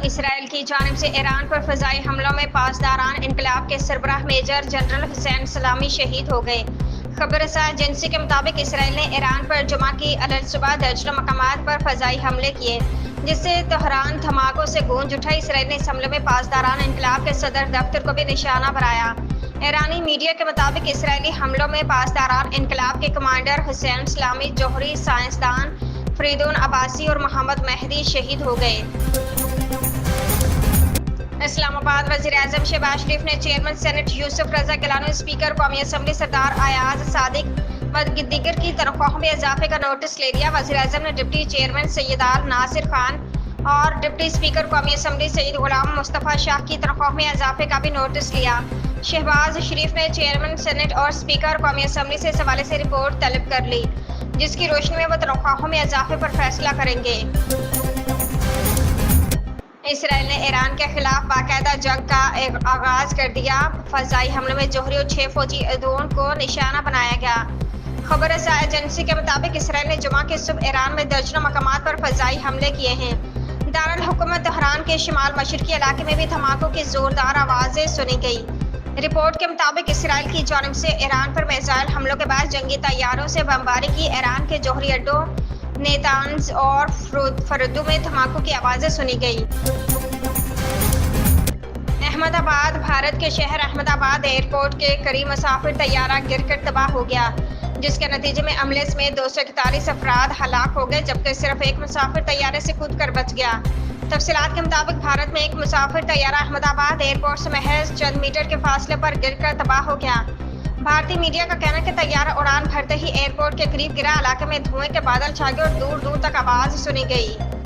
اسرائیل کی جانب سے ایران پر فضائی حملوں میں پاسداران انقلاب کے سربراہ میجر جنرل حسین سلامی شہید ہو گئے۔ خبر رساں ایجنسی کے مطابق اسرائیل نے ایران پر جمعہ کی الصبح درجنوں مقامات پر فضائی حملے کیے، جس سے تہران دھماکوں سے گونج اٹھا۔ اسرائیل نے اس حملے میں پاسداران انقلاب کے صدر دفتر کو بھی نشانہ بنایا۔ ایرانی میڈیا کے مطابق اسرائیلی حملوں میں پاسداران انقلاب کے کمانڈر حسین سلامی، جوہری سائنسدان فریدون عباسی اور محمد مہدی شہید ہو گئے۔ اسلام آباد وزیر اعظم شہباز شریف نے چیئرمین سینٹ یوسف رضا گیلانی، اسپیکر قومی اسمبلی سردار ایاز صادق و دیگر کی تنخواہوں میں اضافے کا نوٹس لے لیا۔ وزیر اعظم نے ڈپٹی چیئرمین سید آل ناصر خان اور ڈپٹی اسپیکر قومی اسمبلی سید غلام مصطفیٰ شاہ کی تنخواہوں میں اضافے کا بھی نوٹس لیا۔ شہباز شریف نے چیئرمین سینٹ اور اسپیکر قومی اسمبلی سے اس حوالے سے رپورٹ طلب کر لی، جس کی روشنی میں وہ تنخواہوں میں اضافے پر فیصلہ کریں گے۔ اسرائیل نے ایران کے خلاف باقاعدہ جنگ کا آغاز کر دیا۔ فضائی حملوں میں جوہری اور 6 فوجی عہدوں کو نشانہ بنایا گیا۔ خبر رساں ایجنسی کے مطابق اسرائیل نے جمعہ کی صبح ایران میں درجنوں مقامات پر فضائی حملے کیے ہیں۔ دارالحکومت تہران کے شمال مشرقی علاقے میں بھی دھماکوں کی زوردار آوازیں سنی گئی۔ رپورٹ کے مطابق اسرائیل کی جانب سے ایران پر میزائل حملوں کے بعد جنگی طیاروں سے بمباری کی۔ ایران کے جوہری اڈوں نیتانز اور فردو میں دھماکوں کی آوازیں سنی گئی۔ احمد آباد بھارت کے شہر احمد آباد ایئرپورٹ کے قریب مسافر طیارہ گر کر تباہ ہو گیا، جس کے نتیجے میں عملے سمیت 241 افراد ہلاک ہو گئے، جبکہ صرف ایک مسافر طیارے سے کود کر بچ گیا۔ تفصیلات کے مطابق بھارت میں ایک مسافر طیارہ احمد آباد ایئرپورٹ سے محض چند میٹر کے فاصلے پر گر کر تباہ ہو گیا۔ بھارتی میڈیا کا کہنا ہے کہ طیارہ اڑان بھرتے ہی ایئرپورٹ کے قریب گرا۔ علاقے میں دھوئیں کے بادل چھا گئے اور دور دور تک آواز سنی گئی۔